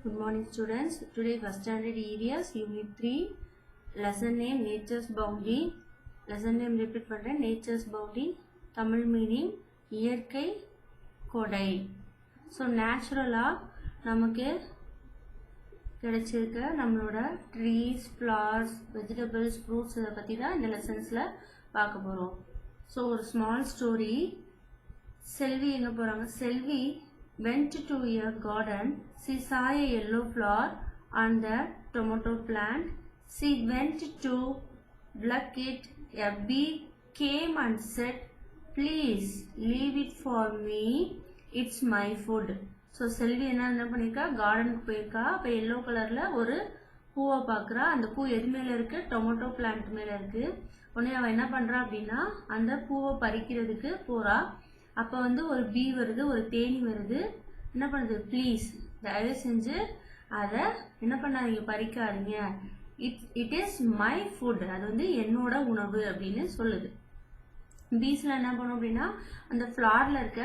Good morning students. Today first standard EVS Unit 3 lesson name Nature's Bounty. Lesson name repeat பண்றேன். Nature's Bounty. Tamil meaning இயற்கை கொடை. So naturally நமக்கு கிடைச்சிருக்க நம்மளோட trees, flowers, vegetables, fruits இத பத்தி தான் இந்த lessonsல பார்க்க போறோம். So ஒரு small story. செல்வி எங்க போறாங்க? செல்வி went to a garden. She saw a yellow flower on the tomato plant. She went to pluck it. A bee came and said, "Please leave it for me. It's my food." So செல்வி என்ன பண்ணிருக்கா? கார்டனுக்கு போயிருக்கா. அப்ப yellow கலர்ல ஒரு பூவை பாக்குறா. அந்த பூ எது மேல இருக்கு? டொமேட்டோ பிளான்ட் மேல இருக்கு. உடனே அவ என்ன பண்றா அப்படின்னா அந்த பூவை பறிக்கிறதுக்கு போறா. அப்ப வந்து ஒரு பீ வருது, ஒரு தேனி வருது. என்ன பண்ணுது? ப்ளீஸ் தயவு செஞ்சு அதை என்ன பண்ணாதீங்க, பறிக்காதீங்க. இட் இஸ் மை ஃபுட், அது வந்து என்னோட உணவு அப்படின்னு சொல்லுது. பீஸ்ல என்ன பண்ணும் அப்படின்னா அந்த ஃப்ளார்ல இருக்க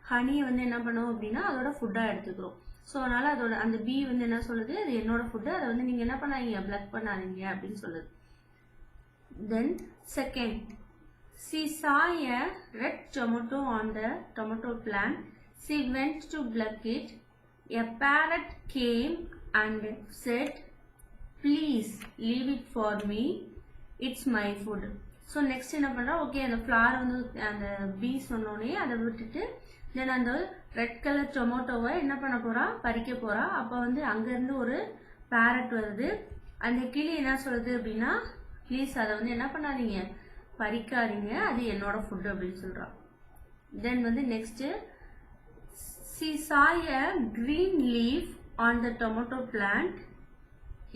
ஹனியை வந்து என்ன பண்ணும் அப்படின்னா அதோட ஃபுட்டா எடுத்துக்கிறோம். ஸோ அதனால அதோட அந்த பீ வந்து என்ன சொல்லுது, அது என்னோட ஃபுட்டு, அதை வந்து நீங்க என்ன பண்ணாதீங்க, பிளக் பண்ணாதீங்க அப்படின்னு சொல்லுது. Then second, she saw a red tomato on the tomato plant. She went to pluck it. A parrot came and said, "Please leave it for me. It's my food." So next என்ன பண்றா? Okay, அந்த flower வந்து அந்த பீ சொன்னோடனே அதை விட்டுட்டு தென் அந்த red colour டொமேட்டோவை என்ன பண்ண போறா? பறிக்க போறா. அப்ப வந்து அங்க இருந்து ஒரு பேரட் வருது. அந்த கிளி என்ன சொல்லுது அப்படின்னா, ப்ளீஸ் அதை வந்து என்ன பண்ணாதீங்க, பறிக்காதீங்க, அது என்னோட ஃபுட் அப்படின்னு சொல்றா. தென் வந்து next, she saw a green leaf on the tomato plant.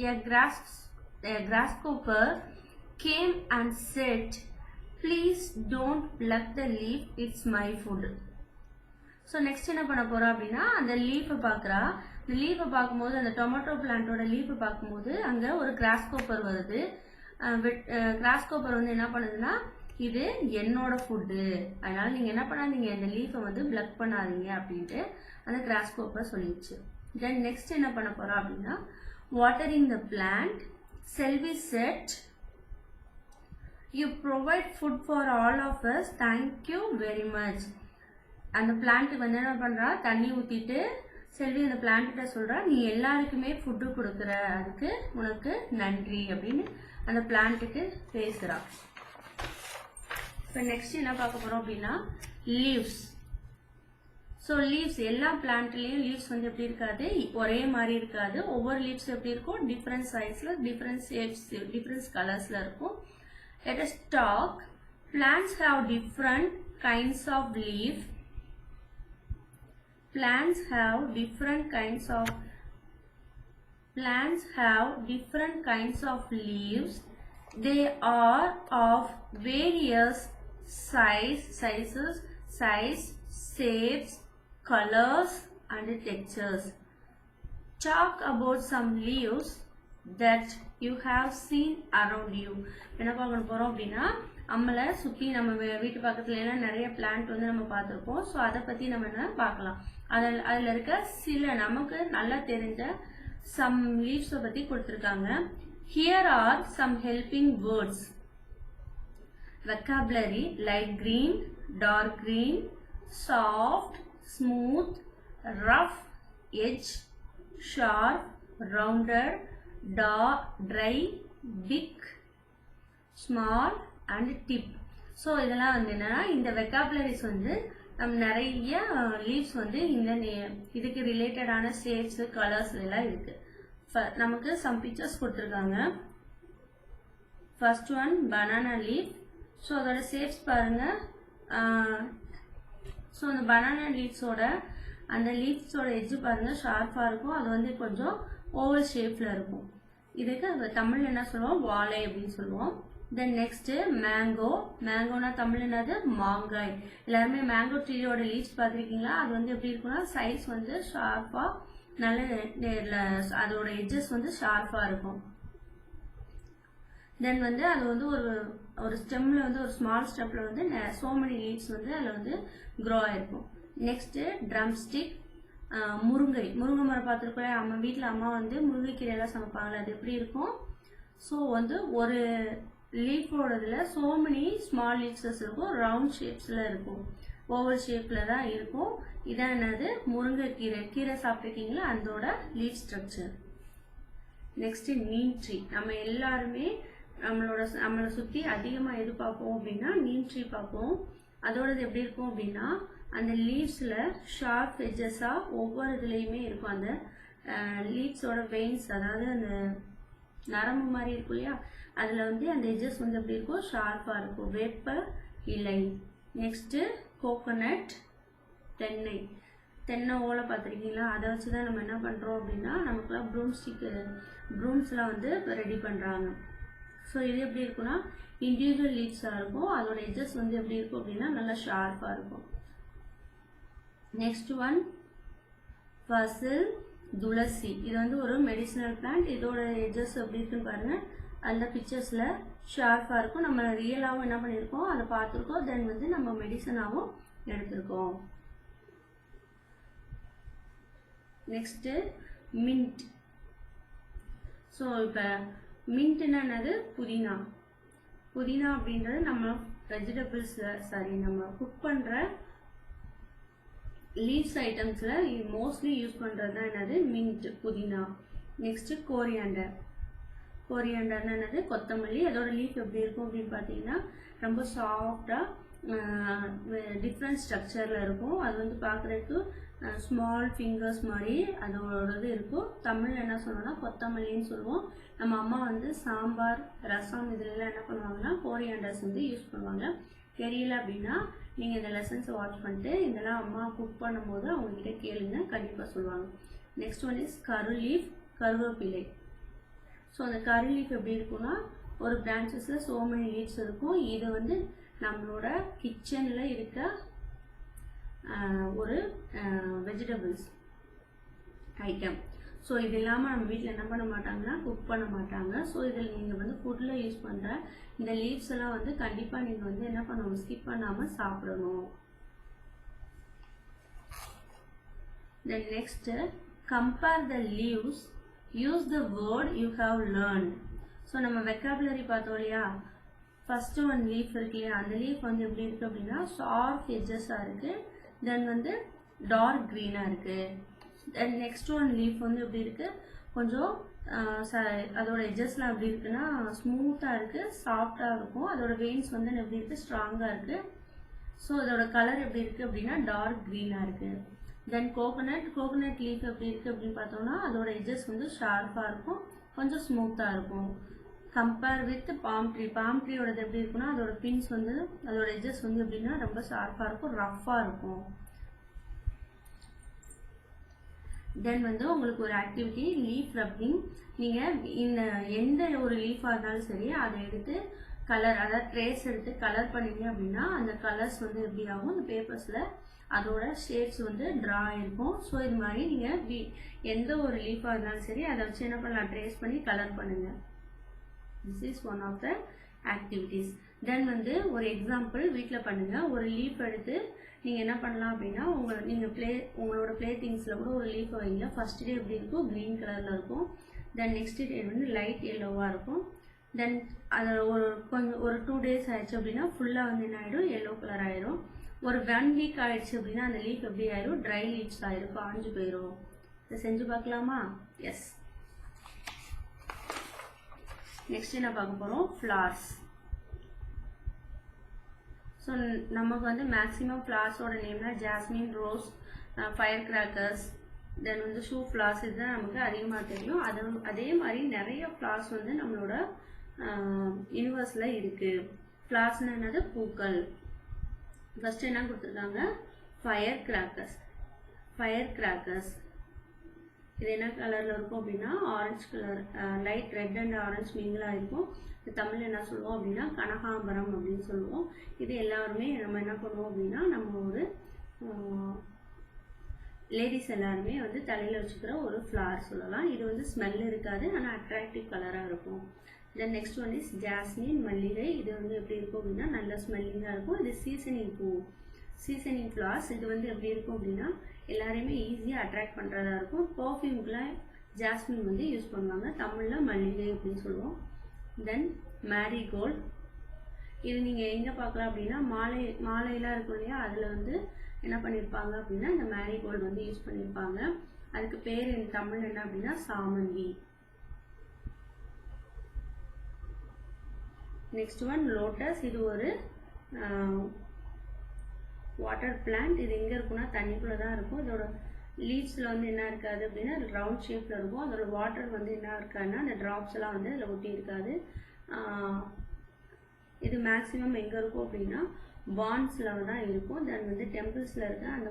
A grasshopper came and said, "Please don't pluck the leaf, it's my food." So next என்ன பண்ண போறா அப்படின்னா அந்த லீஃபை பார்க்குறா. இந்த லீஃபை பார்க்கும்போது, அந்த டொமேட்டோ பிளான்ட்டோட லீஃபை பார்க்கும்போது அங்கே ஒரு கிராஸ்கோப்பர் வருது. கிராஸ்கோப்பர் வந்து என்ன பண்ணுதுன்னா, இது என்னோட ஃபுட்டு, அதனால நீங்க என்ன பண்ணாதீங்க, இந்த லீஃபை வந்து பிளக் பண்ணாதீங்க அப்படின்ட்டு அந்த கிராஸ்கோப்பர் சொல்லிடுச்சு. தென் நெக்ஸ்ட் என்ன பண்ண போறா அப்படின்னா watering the plant. Selvi set, "You provide food for all of us. Thank you very much." அந்த பிளான்ட்டுக்கு வந்து என்ன பண்றா, தண்ணி ஊத்திட்டு செல்வி அந்த பிளான்ட்ட சொல்றா, "நீ எல்லாருக்குமே ஃபுட்டு கொடுக்குற, அதுக்கு உனக்கு நன்றி" அப்படின்னு அந்த பிளான்ட்டுக்கு பேசுறா. இப்போ நெக்ஸ்ட் என்ன பார்க்க போறோம் அப்படின்னா லீவ்ஸ். ஸோ லீவ்ஸ் எல்லா பிளான்ட்லயும் லீவ்ஸ் வந்து எப்படி இருக்காது, ஒரே மாதிரி இருக்காது. ஒவ்வொரு லீவ்ஸ் எப்படி இருக்கும், டிஃப்ரெண்ட் சைஸ்ல, டிஃப்ரெண்ட் ஷேப்ஸ், டிஃப்ரெண்ட் கலர்ஸ்ல இருக்கும். Let us talk. Plants have different kinds of leaf. Plants have different kinds of leaves. They are of various sizes, shapes, colors and textures. Talk about some leaves that you have seen around you. என்ன பார்க்க போறோம் அப்படின்னா நம்மளை சுத்தி நம்ம வீட்டு பக்கத்துல எல்லாம் நிறைய பிளான்ட் வந்து நம்ம பார்த்திருப்போம். ஸோ அதை பத்தி நம்ம என்ன பார்க்கலாம். அதுல இருக்க சில நமக்கு நல்லா தெரிஞ்ச some leaves பத்தி கொடுத்திருக்காங்க. Here are some helping words. Vocabulary: light green, dark green, soft, smooth, rough edge, sharp, rounded, dark, dry, big, small and tip. So இதெல்லாம் வந்து என்னன்னா இந்த வெக்காபுலரிஸ் வந்து நம்ம நிறைய லீவ்ஸ் வந்து இந்த இதுக்கு ரிலேட்டடான ஷேப்ஸ், கலர்ஸ் எல்லாம் இருக்கு. நமக்கு சம் பிக்சர்ஸ் கொடுத்துருக்காங்க. First one banana leaf. So அதோட ஷேப்ஸ் பாருங்க. ஸோ அந்த பனானா லீவ்ஸோட அந்த லீவ்ஸோட எட்ஜ் பாருங்க ஷார்ப்பா இருக்கும். அது வந்து கொஞ்சம் ஓவல் ஷேப்ல இருக்கும். இதுக்கு தமிழ்ல என்ன சொல்லுவோம், வாழை அப்படின்னு சொல்லுவோம். Then next mango. மேங்கோனா தமிழ் என்னது, மாங்காய். எல்லாருமே மேங்கோ ட்ரீயோட லீவ்ஸ் பார்த்துருக்கீங்களா? அது வந்து எப்படி இருக்குன்னா சைஸ் வந்து ஷார்ப்பா, நல்ல அதோட எட்ஜஸ் வந்து ஷார்ப்பா இருக்கும். தென் வந்து அது வந்து ஒரு ஸ்டெம்ல வந்து ஒரு ஸ்மால் ஸ்டெப்ல வந்து so many லீவ்ஸ் வந்து அதில் வந்து க்ரோ ஆயிருக்கும். Next drum stick. முருங்கை மரம் பார்த்துருக்கோம். நம்ம வீட்டில் அம்மா வந்து முருங்கைக்கீரையெல்லாம் சமைப்பாங்களே, அது எப்படி இருக்கும்? ஸோ வந்து ஒரு லீஃபோடதுல so many small leaves இருக்கும், ரவுண்ட் ஷேப்ஸில் இருக்கும், ஓவல் ஷேப்பில் தான் இருக்கும். இதான் என்னது? முருங்கைக்கீரை. கீரை சாப்பிட்ருக்கீங்களா? அதோட leaf structure. Next neem tree. நம்ம எல்லாருமே நம்மளை சுற்றி அதிகமாக எது பார்ப்போம் அப்படின்னா நீம் ட்ரீ பார்ப்போம். அதோடது எப்படி இருக்கும் அப்படின்னா அந்த லீவ்ஸில் ஷார்ப் எட்ஜஸாக ஒவ்வொரு இதுலேயுமே இருக்கும். அந்த லீவ்ஸோட வெயின்ஸ், அதாவது அந்த நரம்பு மாதிரி இருக்கும் இல்லையா, அதில் வந்து அந்த எட்ஜஸ் வந்து எப்படி இருக்கும்? ஷார்ப்பாக இருக்கும். வேப்ப இலை. நெக்ஸ்ட்டு கோகோனட், தென்னை ஓலை பார்த்துருக்கீங்களா? அதை வச்சு தான் நம்ம என்ன பண்ணுறோம் அப்படின்னா நமக்குலாம் ப்ரூம்ஸ்லாம் வந்து ரெடி பண்ணுறாங்க. ஸோ இது எப்படி இருக்குன்னா இண்டிவிஜுவல் லீவ்ஸாக இருக்கும். அதோட எட்ஜஸ் வந்து எப்படி இருக்கும் அப்படின்னா நல்லா ஷார்ப்பாக இருக்கும். நெக்ஸ்ட் ஒன் பசில் துளசி. இது வந்து ஒரு மெடிசினல் பிளான்ட். இதோட எட்ஜஸ் எப்படி இருக்குன்னு பாருங்க. அந்த பிக்சர்ஸில் ஷார்ப்பாக இருக்கும். நம்ம ரியலாகவும் என்ன பண்ணியிருக்கோம், அதை பார்த்துருக்கோம். தென் வந்து நம்ம மெடிசனாகவும் எடுத்திருக்கோம். Next mint. ஸோ இப்போ மின்ட்னா என்னது? புதினா அப்படின்றது நம்ம நம்ம குக் பண்ணுற லீவ்ஸ் ஐட்டம்ஸில் மோஸ்ட்லி யூஸ் பண்ணுறது தான் என்னது? மின்ட், புதினா. நெக்ஸ்ட்டு கோரியாண்டர்னா என்னது? கொத்தமல்லி. அதோட லீஃப் எப்படி இருக்கும் அப்படின்னு பார்த்தீங்கன்னா ரொம்ப சாஃப்டாக டிஃப்ரெண்ட் ஸ்ட்ரக்சரில் இருக்கும். அது வந்து பார்க்குறதுக்கு ஸ்மால் ஃபிங்கர்ஸ் மாதிரி அதோடது இருக்கும். தமிழ் என்ன சொல்லணும்னா கொத்தமல்லின்னு சொல்லுவோம். நம்ம அம்மா வந்து சாம்பார், ரசம் இதுலலாம் என்ன பண்ணுவாங்கன்னா கோரியாண்டர்ஸ் வந்து யூஸ் பண்ணுவாங்க. தெரியல அப்படின்னா நீங்கள் இந்த லெசன்ஸை வாட்ச் பண்ணிட்டு இதெல்லாம் அம்மா குக் பண்ணும்போது அவங்ககிட்ட கேளுங்க, கண்டிப்பாக சொல்லுவாங்க. நெக்ஸ்ட் ஒன் இஸ் கருவேப்பிலை. ஸோ அந்த கரு லீஃப் எப்படி இருக்குன்னா ஒரு பிரான்ச்சஸில் so many லீவ்ஸ் இருக்கும். இது வந்து நம்மளோட கிச்சனில் இருக்க ஒரு வெஜிடபிள்ஸ் ஐட்டம். ஸோ இது இல்லாமல் நம்ம வீட்டில் என்ன பண்ண மாட்டாங்கன்னா குக் பண்ண மாட்டாங்க. ஸோ இதில் நீங்கள் வந்து ஃபுட்டில் யூஸ் பண்ணுற இந்த லீவ்ஸ் எல்லாம் வந்து கண்டிப்பாக நீங்கள் வந்து என்ன பண்ணணும், ஸ்கிப் பண்ணாமல் சாப்பிடணும். Then next compare the leaves, use the word you have learned. So நம்ம வெக்காபுலரி பார்த்தோம் இல்லையா, ஃபஸ்ட்டு ஒன் லீஃப் இருக்கு இல்லையா, அந்த லீஃப் வந்து எப்படி இருக்குது அப்படின்னா ஷார்ப் எட்ஜஸாக இருக்குது. தென் வந்து டார்க் க்ரீனாக இருக்குது. தென் நெக்ஸ்ட் ஒன் லீஃப் வந்து எப்படி இருக்குது, கொஞ்சம் அதோட எட்ஜஸ்லாம் எப்படி இருக்குன்னா ஸ்மூத்தாக இருக்குது, சாஃப்டாக இருக்கும். அதோட வெயின்ஸ் வந்து எப்படி இருக்குது, ஸ்ட்ராங்காக இருக்குது. ஸோ அதோட கலர் எப்படி இருக்குது அப்படின்னா டார்க் க்ரீனாக இருக்குது. தென் கோகோனட் லீஃப் எப்படி இருக்குது அப்படின்னு பார்த்தோம்னா அதோட எட்ஜஸ் வந்து ஷார்ப்பாக இருக்கும், கொஞ்சம் ஸ்மூத்தாக இருக்கும். கம்பேர் வித் பாம் ட்ரீயோடது எப்படி இருக்குன்னா அதோட பின்ஸ் வந்து அதோட எட்ஜஸ் வந்து எப்படின்னா ரொம்ப ஷார்ப்பாக இருக்கும், ரஃப்பாக இருக்கும். தென் வந்து உங்களுக்கு ஒரு ஆக்டிவிட்டி லீஃப் ரப்பிங். நீங்கள் இந்த எந்த ஒரு லீஃபாக இருந்தாலும் சரி அதை எடுத்து கலர், அதாவது ட்ரேஸ் எடுத்து கலர் பண்ணிங்க அப்படின்னா அந்த கலர்ஸ் வந்து எப்படி ஆகும், இந்த பேப்பர்ஸில் அதோட ஷேப்ஸ் வந்து ட்ரா ஆகிருக்கும். ஸோ இது மாதிரி நீங்கள் எந்த ஒரு லீஃபாக இருந்தாலும் சரி அதை வச்சு என்ன பண்ணலாம், ட்ரேஸ் பண்ணி கலர் பண்ணுங்கள். This is one of the activities. Then வந்து ஒரு எக்ஸாம்பிள் வீட்டில் பண்ணுங்கள். ஒரு லீஃப் எடுத்து நீங்கள் என்ன பண்ணலாம் அப்படின்னா உங்களோட ப்ளே திங்ஸில் கூட ஒரு லீஃபை வைங்க. ஃபர்ஸ்ட் டே எப்படி இருக்கும், க்ரீன் கலரில் இருக்கும். தென் நெக்ஸ்ட் டே வந்து லைட் எல்லோவாக இருக்கும். தென் அது ஒரு 2 days ஆயிடுச்சு அப்படின்னா ஃபுல்லாக வந்து என்ன ஆகிடும், எல்லோ கலர் ஆயிரும். ஒரு 1 week ஆயிடுச்சு அப்படின்னா அந்த லீஃப் எப்படி ஆயிரும், ட்ரை லீவ்ஸ் ஆயிரும், காஞ்சு போயிடும். இதை செஞ்சு பார்க்கலாமா? எஸ். நெக்ஸ்ட் என்ன பார்க்க போகிறோம், ஃப்ளார்ஸ். ஸோ நமக்கு வந்து மேக்ஸிமம் ஃப்ளார்ஸோட நேம்னா jasmine, rose, fire crackers, then வந்து ஷூ ஃப்ளார்ஸ், இதுதான் நமக்கு அதிகமாக தெரியும். அதே மாதிரி நிறைய ஃப்ளார்ஸ் வந்து நம்மளோட யூனிவர்ஸில் இருக்குது. ஃப்ளார்ஸ்னால் என்னது, பூக்கள். ஃபஸ்ட்டு என்ன கொடுத்துருக்காங்க, ஃபயர் கிராக்கர்ஸ். இது என்ன கலரில் இருக்கும் அப்படின்னா orange colour, light red and orange மிங்கிளாக இருக்கும். இது தமிழ் என்ன சொல்லுவோம் அப்படின்னா கனகாம்பரம் அப்படின்னு சொல்லுவோம். இது எல்லாருமே நம்ம என்ன பண்ணுவோம் அப்படின்னா நம்ம ஒரு லேடிஸ் எல்லாருமே வந்து தலையில் வச்சுக்கிற ஒரு ஃப்ளார் சொல்லலாம். இது வந்து ஸ்மெல் இருக்காது, ஆனால் அட்ராக்டிவ் கலராக இருக்கும். Then next one is jasmine, மல்லிகை. இது வந்து எப்படி இருக்கும் அப்படின்னா நல்ல ஸ்மெல்லிங்காக இருக்கும். இது சீசனிங் ஃப்ளார்ஸ். இது வந்து எப்படி இருக்கும் அப்படின்னா எல்லாரையுமே ஈஸியாக அட்ராக்ட் பண்ணுறதா இருக்கும். பர்ஃப்யூம்க்குலாம் ஜாஸ்மின் வந்து யூஸ் பண்ணுவாங்க, தமிழில் மல்லிகை அப்படின்னு சொல்லுவோம். தென் மேரிகோல்ட், இது நீங்கள் எங்கே பார்க்கலாம் அப்படின்னா மாலையெல்லாம் இருக்கும் இல்லையா, அதில் வந்து என்ன பண்ணியிருப்பாங்க அப்படின்னா இந்த மேரிகோல்டு வந்து யூஸ் பண்ணியிருப்பாங்க. அதுக்கு பேர் தமிழ் என்ன அப்படின்னா சாமந்தி. Next one lotus. இது ஒரு வாட்டர் பிளான்ட். இது எங்கே இருக்குன்னா தண்ணிக்குள்ளே தான் இருக்கும். இதோட லீவ்ஸில் வந்து என்ன இருக்காது அப்படின்னா ரவுண்ட் ஷேப்பில் இருக்கும். அதோட வாட்டர் வந்து என்ன இருக்காதுன்னா அந்த ட்ராப்ஸ் எல்லாம் வந்து அதில் ஒட்டி இருக்காது. இது மேக்ஸிமம் எங்கே இருக்கும் அப்படின்னா பான்ஸில் தான் இருக்கும். தென் வந்து டெம்பிள்ஸில் இருக்க அந்த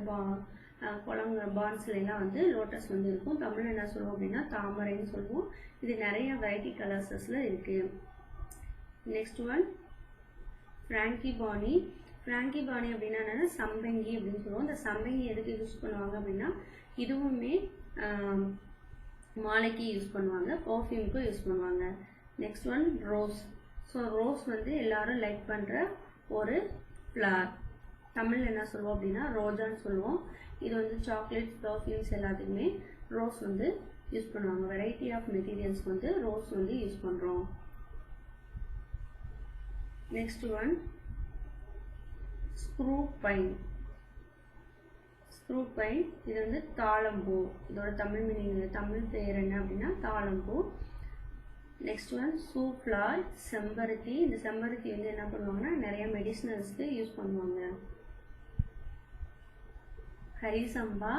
குளங்க பான்ஸ்லாம் வந்து லோட்டஸ் வந்து இருக்கும். தமிழ் என்ன சொல்லுவோம் அப்படின்னா தாமரைன்னு சொல்லுவோம். இது நிறைய வெரைட்டி கலர்ஸஸில் இருக்குது. Next one ஃப்ராங்கிபானி. ஃப்ராங்கிபானி அப்படின்னா என்னென்னா சம்பங்கி அப்படின்னு சொல்லுவோம். இந்த சம்பங்கி எதுக்கு யூஸ் பண்ணுவாங்க அப்படின்னா இதுவுமே மாலைக்கு யூஸ் பண்ணுவாங்க, பர்ஃப்யூமுக்கும் யூஸ் பண்ணுவாங்க. Next one rose. So rose வந்து எல்லாரும் லைக் பண்ணுற ஒரு ஃப்ளவர். தமிழ் என்ன சொல்லுவோம் அப்படின்னா ரோஜான்னு சொல்லுவோம். இது வந்து சாக்லேட்ஸ், பர்ஃப்யூம்ஸ் எல்லாத்துக்குமே ரோஸ் வந்து யூஸ் பண்ணுவாங்க. வெரைட்டி ஆஃப் மெட்டீரியல்ஸ் வந்து ரோஸ் வந்து யூஸ் பண்ணுறோம். Next one screw pine. Screw pine இது வந்து தாழம்பூ. இதோட தமிழ் மீனிங் தமிழ் பேர் என்ன அப்படின்னா தாழம்பூ. நெக்ஸ்ட் ஒன் சூஃப்ளவர், செம்பருத்தி. இந்த செம்பருத்தி வந்து என்ன பண்ணுவாங்கன்னா நிறைய மெடிசினல்ஸ்க்கு யூஸ் பண்ணுவாங்க. ஹரிசம்பா.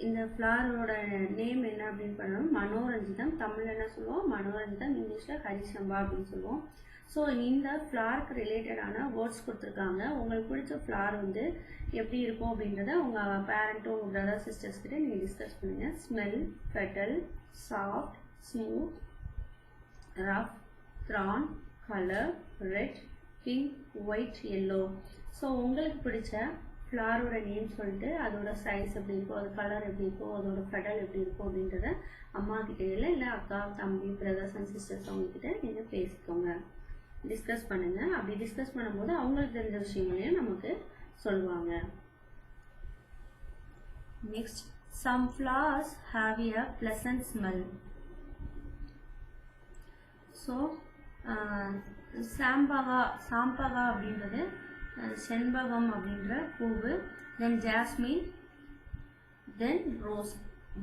இந்த ஃப்ளவரோட நேம் என்ன அப்படின்னு பண்ணணும் மனோரஞ்சிதம். தமிழ் என்ன சொல்லுவோம் மனோரஞ்சிதம், இங்கிலீஷில் ஹரிசம்பா அப்படின்னு சொல்லுவோம். ஸோ இந்த ஃப்ளவருக்கு ரிலேட்டடான வேர்ட்ஸ் கொடுத்துருக்காங்க. உங்களுக்கு பிடிச்ச ஃப்ளவர் வந்து எப்படி இருக்கும் அப்படின்றத உங்கள் பேரண்ட்டும் உங்கள் பிரதர் சிஸ்டர்ஸ் கிட்ட நீங்கள் டிஸ்கஸ் பண்ணுங்கள். Smell, petal, soft, smooth, rough, thorn, colour, red, pink, white, yellow. So உங்களுக்கு பிடிச்ச ஃப்ளவரோட நேம் சொல்லிட்டு அதோட சைஸ் எப்படி இருக்கும், அது கலர் எப்படி இருக்கும், அதோட பெடல் எப்படி இருக்கும் அப்படின்றத அம்மா கிட்டே இல்லை அக்கா, தம்பி, பிரதர்ஸ் அண்ட் சிஸ்டர்ஸ் அவங்கக்கிட்ட நீங்கள் பேசிக்கோங்க, டிஸ்கஸ் பண்ணுங்கள். அப்படி டிஸ்கஸ் பண்ணும்போது அவங்களுக்கு தெரிஞ்ச விஷயங்களையும் நமக்கு சொல்லுவாங்க. Next, some flowers have a pleasant smell. So சாம்பகா அப்படின்றது செண்பகம் அப்படின்ற பூவு, then jasmine, then rose.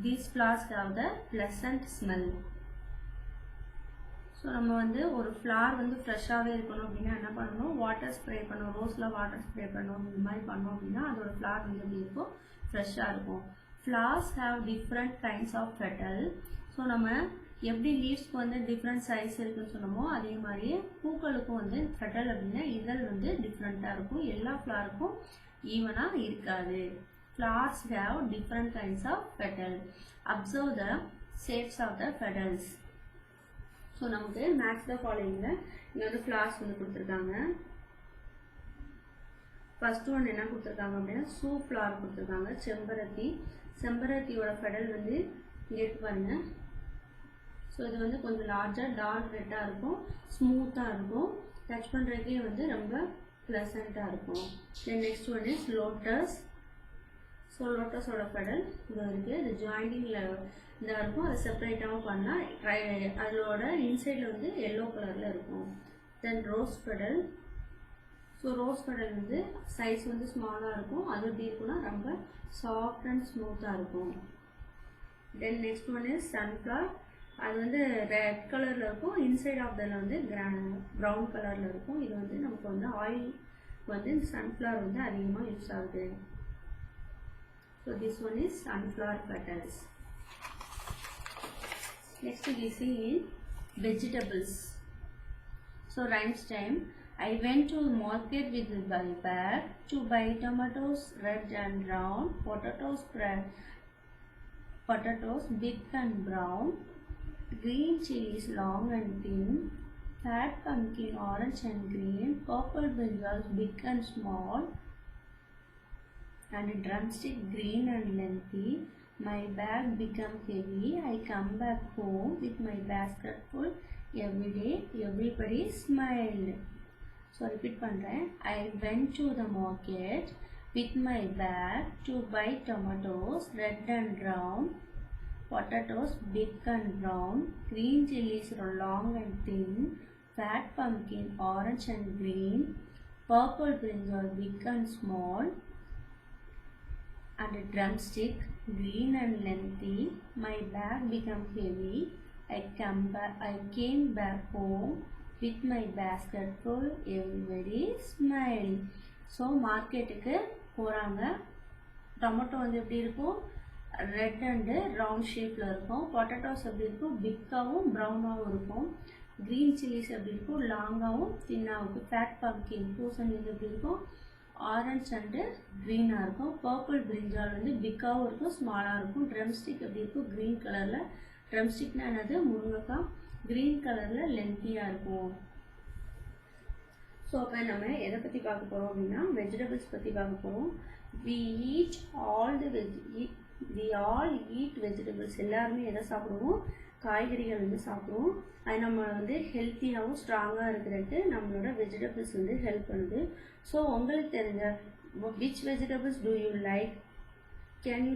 These flowers have the pleasant smell. So நம்ம வந்து ஒரு ஃப்ளவர் வந்து ஃப்ரெஷ்ஷாகவே இருக்கணும் அப்படின்னா என்ன பண்ணணும், வாட்டர் ஸ்ப்ரே பண்ணணும். ரோஸில் வாட்டர் ஸ்ப்ரே பண்ணணும். இந்த மாதிரி பண்ணோம் அப்படின்னா அதோட ஃப்ளவர் வந்து எப்படி இருக்கும், ஃப்ரெஷ்ஷாக இருக்கும். Flowers have different kinds of petal. So நம்ம எப்படி லீவ்ஸ்க்கு வந்து டிஃப்ரெண்ட் சைஸ் இருக்குன்னு சொன்னோமோ அதே மாதிரியே பூக்களுக்கும் வந்து பெட்டல் அப்படின்னா இதழ் வந்து டிஃப்ரெண்ட்டாக இருக்கும். எல்லா ஃப்ளவருக்கும் ஈவனாக இருக்காது. Flowers have different kinds of petal. Observe the shapes of the petals. So நமக்கு மேட்ச் த ஃபாலோயிங்கில் இங்கே வந்து ஃப்ளவர்ஸ் வந்து கொடுத்துருக்காங்க. ஃபர்ஸ்ட் ஒன் என்ன கொடுத்துருக்காங்க அப்படின்னா சூஃப்ளவர் கொடுத்துருக்காங்க. செம்பருத்தி. செம்பருத்தியோட பெடல் வந்து இங்கே இருக்கு பாருங்க. ஸோ இது வந்து கொஞ்சம் லார்ஜாக டார்க் ரெட்டாக இருக்கும், ஸ்மூத்தாக இருக்கும், டச் பண்ணுறதுக்கே வந்து ரொம்ப ப்ளசண்ட்டாக இருக்கும். Then next one is lotus. So லோட்டஸோட பெடல் இங்கே இருக்குது. இது ஜாயிண்டிங்கில் இதாக இருக்கும். அதை செப்பரேட்டாகவும் பண்ணால் அதோட இன்சைடில் வந்து எல்லோ கலரில் இருக்கும். Then rose petal. So rose petal வந்து சைஸ் வந்து ஸ்மாலாக இருக்கும். அது எப்படி இருக்குன்னா ரொம்ப சாஃப்ட் அண்ட் ஸ்மூத்தாக இருக்கும். Then next one is sunflower. அது வந்து ரெட் கலரில் இருக்கும். இன்சைட் ஆஃப் தல வந்து ப்ரௌன் கலரில் இருக்கும். இது வந்து நமக்கு வந்து ஆயில் வந்து சன்ஃப்ளவர் வந்து அதிகமாக யூஸ் ஆகுது. So this one is sunflower petals. Next we see in vegetables. So rhymes time. I went to market with my bag to buy tomatoes red and brown, potatoes big and brown, green chilies long and thin, fat pumpkin orange and green, purple brinjals big and small, and drumstick green and lengthy. My bag become heavy. I come back home with my basket full. Every day, everybody smiled. So repeat பண்றேன். I went to the market. with my bag to buy tomatoes, red and round, potatoes big and brown, green chilies long and thin, fat pumpkin orange and green, purple brinjal big and small, and a drumstick green and lengthy. My bag became heavy. I came back home with my basket full. Everybody smiled. So மார்க்கெட்டுக்கு போகிறாங்க. Tomato வந்து எப்படி இருக்கும், red and round ஷேப்பில் இருக்கும். Potatoes எப்படி இருக்கும், பிக்காகவும் ப்ரௌனாகவும் இருக்கும். க்ரீன் சில்லிஸ் எப்படி இருக்கும், லாங்காகவும் தின்னாகவும் இருக்கும். ஃபேட் பம்ப்கின் பூசணி வந்து எப்படி இருக்கும், ஆரஞ்ச் அண்டு க்ரீனாக இருக்கும். பர்பிள் பிரிஞ்சால் வந்து பிக்காகவும் இருக்கும், ஸ்மாலாக இருக்கும். ட்ரம்ஸ்டிக் எப்படி இருக்கும், க்ரீன் கலரில். ட்ரம்ஸ்டிக்னா என்னது, முருங்கைக்காய். க்ரீன் கலரில் லென்த்தியாக இருக்கும். ஸோ அப்போ நம்ம எதை பற்றி பார்க்க போகிறோம் அப்படின்னா வெஜிடபிள்ஸ் பற்றி பார்க்க போகிறோம். we all eat vegetables. எல்லாருமே எதை சாப்பிடுவோம், காய்கறிகள் வந்து சாப்பிடுவோம். அது நம்ம வந்து ஹெல்த்தியாகவும் ஸ்ட்ராங்காக இருக்கிறதுக்கு நம்மளோட வெஜிடபிள்ஸ் வந்து ஹெல்ப் பண்ணுது. ஸோ உங்களுக்கு தெரிஞ்ச which vegetables do you like, can you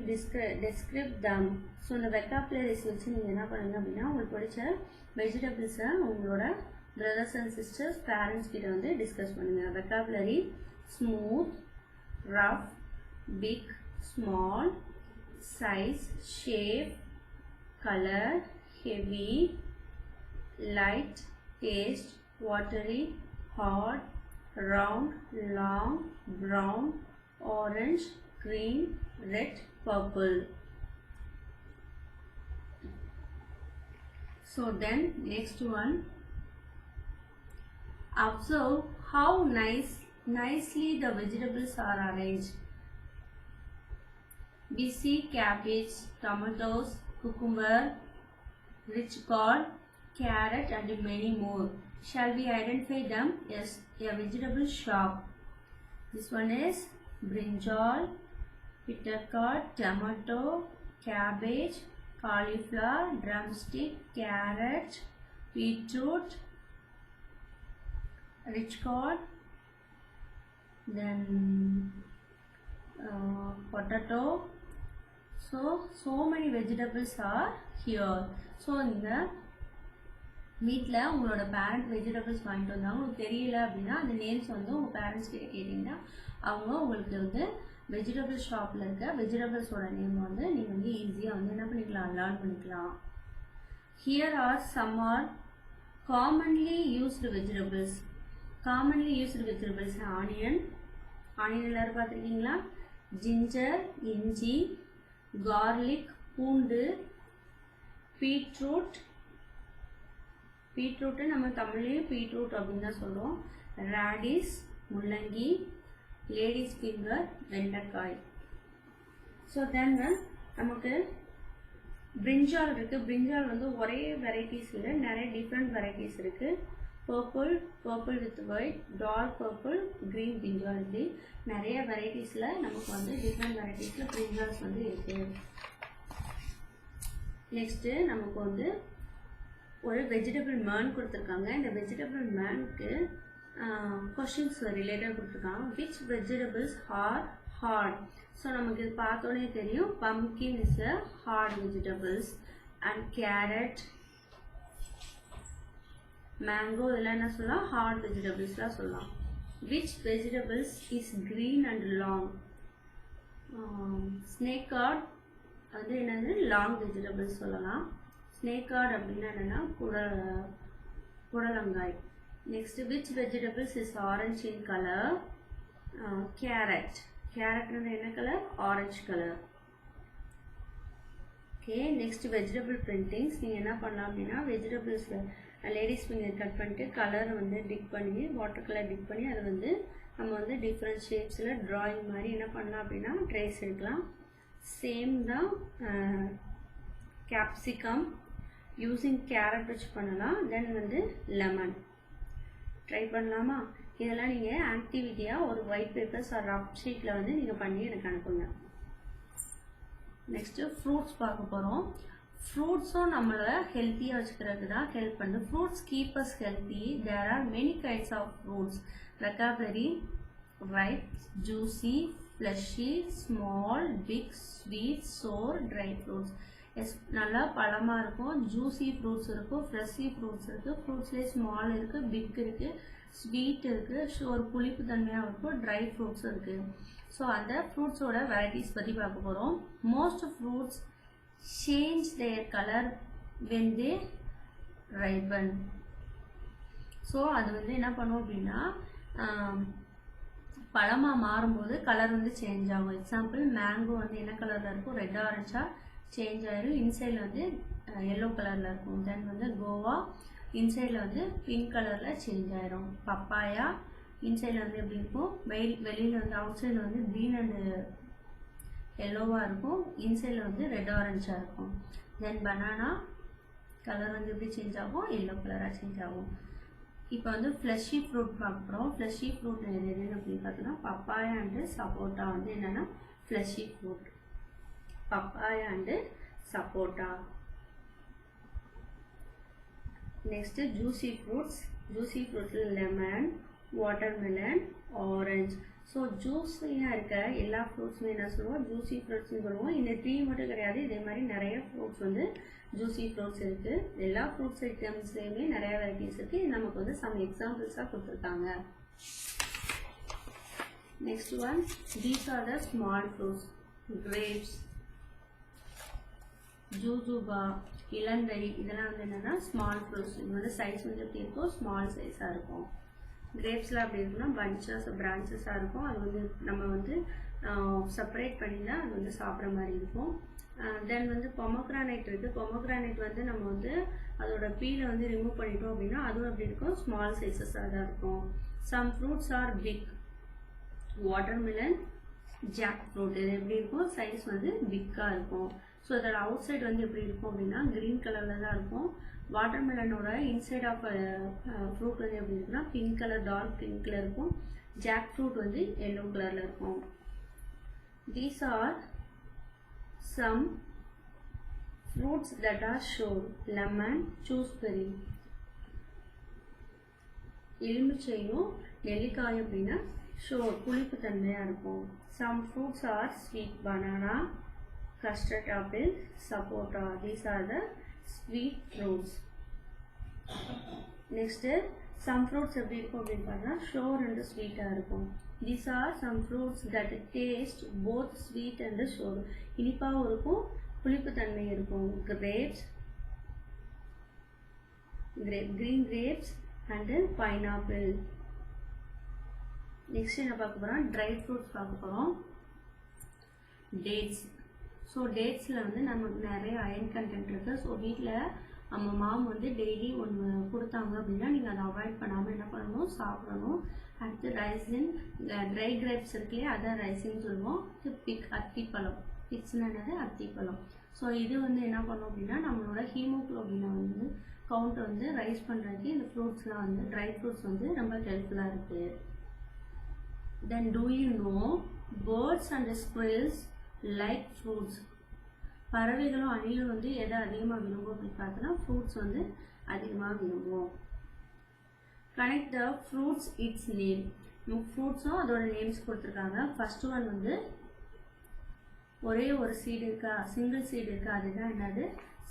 describe them. So இந்த வெக்காபுலரிஸ் வச்சு நீங்கள் என்ன பண்ணுங்க அப்படின்னா உங்களுக்கு பிடிச்ச வெஜிடபிள்ஸை உங்களோட brothers and sisters, parents கிட்ட வந்து டிஸ்கஸ் பண்ணுங்கள். Vocabulary: smooth, rough, big, small, size, shape, color, heavy, light, taste, watery, hard, round, long, brown, orange, green, red, purple. So then next one, observe how nicely the vegetables are arranged. We see cabbage, tomatoes, cucumber, rich gourd, carrot and many more. Shall we identify them? Yes, a vegetable shop. This one is brinjal, bitter gourd, tomato, cabbage, cauliflower, drumstick, carrot, beetroot, rich gourd, then potato. So many vegetables are here. So இந்த வீட்டில் உங்களோட parent vegetables வாங்கிட்டு வந்தாங்க, உங்களுக்கு தெரியல அப்படின்னா அந்த names வந்து உங்கள் பேரண்ட்ஸ் கிட்ட கேட்டிங்கன்னா அவங்க உங்களுக்கு வந்து வெஜிடபிள் ஷாப்பில் இருக்க வெஜிடபிள்ஸோட நேம் வந்து நீங்கள் வந்து ஈஸியாக வந்து என்ன பண்ணிக்கலாம், லேர்ன் பண்ணிக்கலாம். Here are some are commonly used vegetables. Commonly used vegetables: onion எல்லாரும் பார்த்துருக்கீங்களா, ஜிஞ்சர் இஞ்சி, கார்லிக் பூண்டு, பீட்ரூட் நம்ம தமிழ்லேயும் பீட்ரூட் அப்படின்னு தான் சொல்கிறோம், ரேடிஸ் முள்ளங்கி, லேடிஸ் ஃபிங்கர் வெண்டைக்காய். ஸோ தென் நமக்கு பிரிஞ்சால் இருக்குது. பிரிஞ்சால் வந்து ஒரே வெரைட்டிஸ் இல்லை, நிறைய டிஃப்ரெண்ட் வெரைட்டிஸ் இருக்குது. Purple with white, dark purple, green brinjal, இப்படி நிறைய வெரைட்டிஸில் நமக்கு வந்து டிஃப்ரெண்ட் வெரைட்டிஸில் பிரிஞ்சால்ஸ் வந்து இருக்குது. நெக்ஸ்ட்டு நமக்கு வந்து ஒரு வெஜிடபிள் மேன் கொடுத்துருக்காங்க. இந்த வெஜிடபிள் மேனுக்கு கொஷின்ஸ் ரிலேட்டட் கொடுத்துருக்காங்க. Which vegetables are hard? So நமக்கு இது பார்த்தோன்னே தெரியும், pumpkin is a hard vegetables, and carrot, mango இதெல்லாம் என்ன சொல்லலாம், ஹார்ட் வெஜிடபிள்ஸ்லாம் சொல்லலாம். Which vegetables is green and long? Snake gourd வந்து என்னது, லாங் வெஜிடபிள்ஸ் சொல்லலாம். ஸ்னேக் கார்ட் அப்படின்னா என்னென்னா புடலங்காய். Next, which vegetables is orange in colour? கேரட்னு என்ன colour, orange colour. Okay, next vegetable printings. நீங்கள் என்ன பண்ணலாம் அப்படின்னா வெஜிடபிள்ஸில் லேடிஸ் ஃபிங்கர் கட் பண்ணிட்டு கலர் வந்து டிக் பண்ணி, வாட்டர் கலர் டிக் பண்ணி அதை வந்து நம்ம வந்து டிஃப்ரெண்ட் ஷேப்ஸில் ட்ராயிங் மாதிரி என்ன பண்ணலாம் அப்படின்னா ட்ரேஸ் எடுக்கலாம். சேம் தான் கேப்சிகம் யூஸிங் கேரட் வச்சு பண்ணலாம். தென் வந்து லெமன் ட்ரை பண்ணலாமா? இதெல்லாம் நீங்கள் ஆக்டிவிட்டியாக ஒரு ஒயிட் பேப்பர்ஸ் ஆர் ரஃப் ஷீட்டில் வந்து நீங்கள் பண்ணி எனக்கு அனுப்புங்க. நெக்ஸ்ட்டு ஃப்ரூட்ஸ் பார்க்க போகிறோம். ஃப்ரூட்ஸும் நம்மளை ஹெல்த்தியாக வச்சுக்கிறதுக்கு தான் ஹெல்ப் பண்ணுது. Fruits keep us healthy. There are many kinds of fruits. Vocabulary: ripe, juicy, fleshy, small, big, sweet, sour, dry fruits. நல்லா பழமாக இருக்கும், ஜூஸி ஃப்ரூட்ஸ் இருக்கும், ஃப்ரெஷ்ஷி ஃப்ரூட்ஸ் இருக்குது, ஃப்ரூட்ஸ்லேயே ஸ்மால் இருக்குது, பிக் இருக்குது, ஸ்வீட் இருக்குது, ஒரு புளிப்பு தன்மையாக இருக்கும், ட்ரை ஃப்ரூட்ஸ் இருக்குது. ஸோ அந்த ஃப்ரூட்ஸோட வெரைட்டிஸ் பற்றி பார்க்க போகிறோம். Most fruits change their colour when they ripen. So அது வந்து என்ன பண்ணும் அப்படின்னா பழமாக மாறும்போது கலர் வந்து சேஞ்ச் ஆகும். எக்ஸாம்பிள் மேங்கோ வந்து என்ன கலரில் இருக்கும், ரெட் ஆரஞ்சாக சேஞ்ச் ஆகிடும், இன்சைடில் வந்து எல்லோ கலரில் இருக்கும். தென் வந்து கோவா இன்சைடில் வந்து பிங்க் கலரில் சேஞ்ச் ஆகிடும். பப்பாயா இன்சைடில் வந்து எப்படி இருக்கும், வெளியில் வந்து அவுட் சைடில் வந்து க்ரீன் அண்டு எல்லோவாக இருக்கும், இன்சைடில் வந்து ரெட் ஆரஞ்சாக இருக்கும். தென் பனானா கலர் வந்து எப்படி சேஞ்ச் ஆகும், எல்லோ கலராக சேஞ்ச் ஆகும். இப்போ வந்து ஃப்ளஷி ஃப்ரூட் பார்க்குறோம். ஃப்ளஷி ஃப்ரூட் எதுன்னு அப்படின்னு பார்த்தோன்னா பப்பாயா அண்டு சப்போட்டா வந்து என்னென்னா fleshy fruit. Papaya and sapota. Next juicy fruits. Juicy ஃப்ரூட்ஸில் லெமன், வாட்டர்மெலன், ஆரஞ்சு. ஸோ ஜூஸியாக இருக்க எல்லா ஃப்ரூட்ஸுமே என்ன சொல்லுவோம், ஜூஸி ஃப்ரூட்ஸ்னு சொல்லுவோம். இந்த 3 மட்டும் கிடையாது, இதே மாதிரி நிறைய ஃப்ரூட்ஸ் வந்து ஜூஸி ஃப்ரூட்ஸ் இருக்குது. எல்லா ஃப்ரூட்ஸ் ஐட்டம்ஸ்லேயுமே நிறைய வெரைட்டிஸ் இருக்குது. இது நமக்கு வந்து சம் எக்ஸாம்பிள்ஸாக கொடுத்துருக்காங்க. Next one, these are the small fruits. Grapes, jujuba, இலந்தை, இதெல்லாம் வந்து என்னென்னா ஸ்மால் ஃப்ரூட்ஸ். இது வந்து சைஸ் வந்து எப்படி இருக்கும், ஸ்மால் சைஸாக இருக்கும். கிரேப்ஸில் அப்படி இருக்குன்னா பஞ்சஸ் பிரான்ச்சஸாக இருக்கும். அது வந்து நம்ம வந்து செப்பரேட் பண்ணி தான் அது வந்து சாப்பிட்ற மாதிரி இருக்கும். தென் வந்து பொமோகிரானைட் இருக்குது. பொமோகிரானைட் வந்து நம்ம வந்து அதோட பீலை வந்து ரிமூவ் பண்ணிட்டோம் அப்படின்னா அதுவும் அப்படி இருக்கும், ஸ்மால் சைஸஸாக தான் இருக்கும். Some fruits are big. Watermelon, jackfruit இது எப்படி இருக்கும், சைஸ் வந்து பிக்காக இருக்கும். ஸோ அதோட அவுட் சைடு வந்து எப்படி இருக்கும் அப்படின்னா க்ரீன் கலரில் தான் இருக்கும். வாட்டர்மெலனோட இன்சைட் ஆஃப் ஃப்ரூட் வந்து எப்படி இருக்குன்னா பிங்க் கலர், டார்க் பிங்க்கில் இருக்கும். ஜாக் ஃப்ரூட் வந்து எல்லோ கலரில் இருக்கும். These are some fruits that are shown. Lemon, gooseberry. எலுமிச்சையும் நெல்லிக்காய் அப்படின்னா ஷோர் புளிப்பு தன்மையாக இருக்கும். Some fruits are sweet. Banana, custard apple, sapota. These are the sweet fruits. Next, some fruits எப்படி இருக்கும் அப்படின்னு பார்த்தா ஷோர் அண்ட் ஸ்வீட்டாக இருக்கும். These are some fruits that taste both sweet and sour. இனிப்பாகவும் இருக்கும், புளிப்பு தன்மை இருக்கும். Grapes, green grapes and pineapple. Next என்ன பார்க்க போகிறோம், ட்ரை ஃப்ரூட்ஸ் பார்க்க போகிறோம். டேட்ஸ். ஸோ டேட்ஸில் வந்து நமக்கு நிறைய அயன் கண்டென்ட் இருக்குது. ஸோ வீட்டில் நம்ம மாம் வந்து டெய்லி ஒன்று கொடுத்தாங்க அப்படின்னா நீங்கள் அதை அவாய்ட் பண்ணாமல் என்ன பண்ணணும், சாப்பிடணும். அடுத்து ரைசின், ட்ரை கிரேப்ஸ் இருக்குல்லையே அதான் ரைசின்னு சொல்லுவோம். பிக், அத்திப்பழம். பிக்ஸ்னது அத்திப்பழம். ஸோ இது வந்து என்ன பண்ணும் அப்படின்னா நம்மளோட ஹீமோக்ளோபினை வந்து கவுண்ட் வந்து ரைஸ் பண்ணுறதுக்கு இந்த ஃப்ரூட்ஸ்லாம் வந்து ட்ரை ஃப்ரூட்ஸ் வந்து ரொம்ப ஹெல்ப்ஃபுல்லாக இருக்குது. Then do you know birds and squirrels like fruits. பறவைகளும் அணிலும் வந்து எதை அதிகமாக விரும்பும் அப்படின்னு பார்த்தோன்னா ஃப்ரூட்ஸ் வந்து அதிகமாக விரும்புவோம். Connect the fruits its name. ஃப்ரூட்ஸும் அதோட நேம்ஸ் கொடுத்துருக்காங்க. ஃபர்ஸ்ட் ஒன் வந்து ஒரே ஒரு சீடு இருக்கா, சிங்கிள் சீடு இருக்கா, அதுதான் என்னது,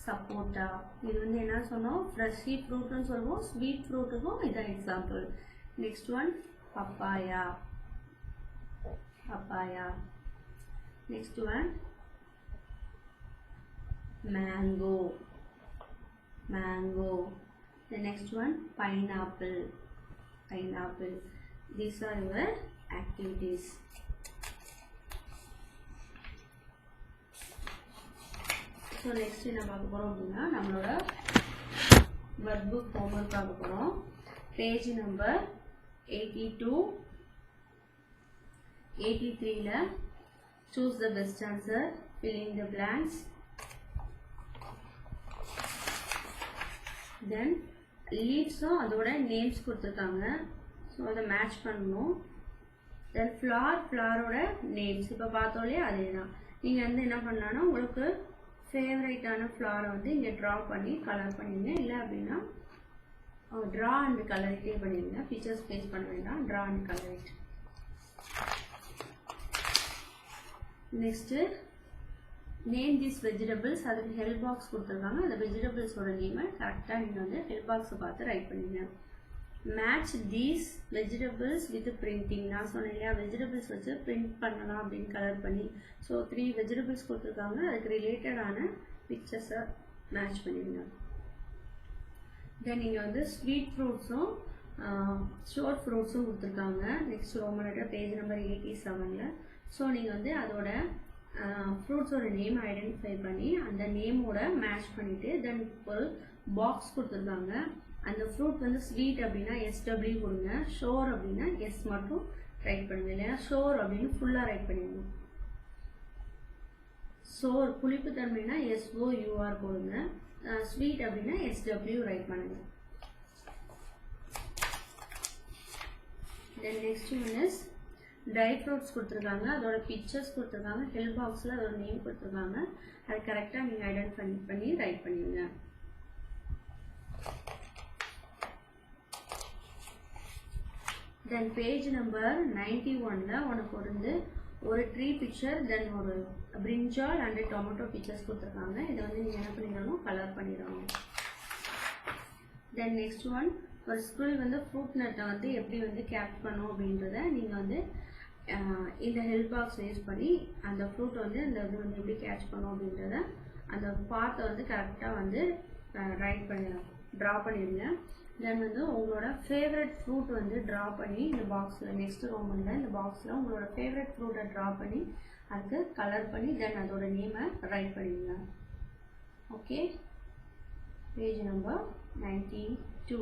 சப்போட்டா. இது வந்து என்ன சொன்னோம், ஃப்ரெஷ்ஷி ஃப்ரூட்னு சொல்லுவோம். ஸ்வீட் ஃப்ரூட்டுக்கும் இதான் example. Next one papaya. Papaya. Next one mango. Mango. The next one pineapple. Pineapple. These are your activities. So next என்ன பார்க்க போறோம் அப்படின்னா நம்மளோட work book homework பார்க்க போறோம். Page number 82, 83ல choose the best answer, fill in the blanks. Then லீவ்ஸும் அதோட names கொடுத்துருக்காங்க. So அதை மேட்ச் பண்ணணும். தென் ஃப்ளாரோட நேம்ஸ் இப்போ பார்த்தோலே அதே தான். நீங்கள் வந்து என்ன பண்ணலான்னா உங்களுக்கு ஃபேவரட்டான ஃப்ளாரை வந்து இங்கே ட்ரா பண்ணி கலர் பண்ணிடுங்க. இல்லை அப்படின்னா ட்ரா அண்ட் கலரிட்டே பண்ணிடுங்க. பிக்சர்ஸ் பேஸ் பண்ண வேண்டாம், draw and colour it. Next name this vegetables, அதுக்கு ஹெல்ப் பாக்ஸ் கொடுத்துருக்காங்க. அந்த வெஜிடபிள்ஸோட நேமை கரெக்டாக நீங்கள் வந்து ஹெல்ப் பாக்ஸை பார்த்து ரைட் பண்ணிங்க. Match these vegetables with printing, நான் சொன்னேன் இல்லையா வெஜிடபிள்ஸ் வச்சு பிரிண்ட் பண்ணலாம் அப்படின்னு கலர் பண்ணி. ஸோ 3 வெஜிடபிள்ஸ் கொடுத்துருக்காங்க, அதுக்கு ரிலேட்டடான பிக்சர்ஸை மேட்ச் பண்ணிடுங்க. தென் நீங்கள் வந்து ஸ்வீட் ஃப்ரூட்ஸும் ஷோர் ஃப்ரூட்ஸும் கொடுத்துருக்காங்க. Next Roman letter page number 87. So நீங்கள் வந்து அதோட ஃப்ரூட்ஸோட நேம் ஐடென்டிஃபை பண்ணி அந்த நேமோட மேட்ச் பண்ணிவிட்டு தென் ஒரு பாக்ஸ் கொடுத்துருக்காங்க. அந்த ஃப்ரூட் வந்து ஸ்வீட் அப்படின்னா SW கொடுங்க, ஷோர் அப்படின்னா S மட்டும் ரைட் பண்ணுங்க, இல்லைன்னா ஷோர் அப்படின்னு ஃபுல்லாக ரைட் பண்ணிடுங்க. ஷோர் புளிப்பு தன்மைனா SOUR போடுங்க, ஸ்வீட் அப்படின்னா SW ரைட் பண்ணுங்க. தென் next one is dry fruits கொடுத்துருக்காங்க, அதோட பிக்சர்ஸ் கொடுத்துருக்காங்க, ஹெல்ப் பாக்ஸில் அதோட நேம் கொடுத்துருக்காங்க. அது கரெக்டாக நீங்கள் ஐடென்டிஃபை பண்ணி ரைட் பண்ணிடுங்க. தென் பேஜ் நம்பர் 91 உனக்கு வந்து ஒரு ட்ரீ பிக்சர், தென் ஒரு பிரிஞ்சால் அண்ட் டொமேட்டோ பிக்சர்ஸ் கொடுத்துருக்காங்க. இதை வந்து நீங்கள் என்ன பண்ணிடணும், கலர் பண்ணிடணும். தென் நெக்ஸ்ட் ஒன் ஒரு ஸ்கூல் வந்து ஃப்ரூட் நட்டை வந்து எப்படி வந்து கேப்ச் பண்ணும் அப்படின்றத நீங்கள் வந்து இந்த ஹெல்ப் பாக்ஸ் யூஸ் பண்ணி அந்த ஃப்ரூட் வந்து அந்த இது வந்து எப்படி கேட்ச் பண்ணும் அப்படின்றத அந்த பார்ட்டை வந்து கரெக்டாக வந்து ரைட் பண்ணிடலாம், ட்ரா பண்ணிடுங்க. தென் வந்து உங்களோட ஃபேவரட் ஃப்ரூட் வந்து ட்ரா பண்ணி இந்த பாக்ஸில் நெக்ஸ்ட் ரோமனில் இந்த பாக்ஸில் உங்களோட ஃபேவரட் ஃப்ரூட்டை ட்ரா பண்ணி அதுக்கு கலர் பண்ணி தென் அதோட நேமை ரைட் பண்ணிடுங்க. Okay, page number 92.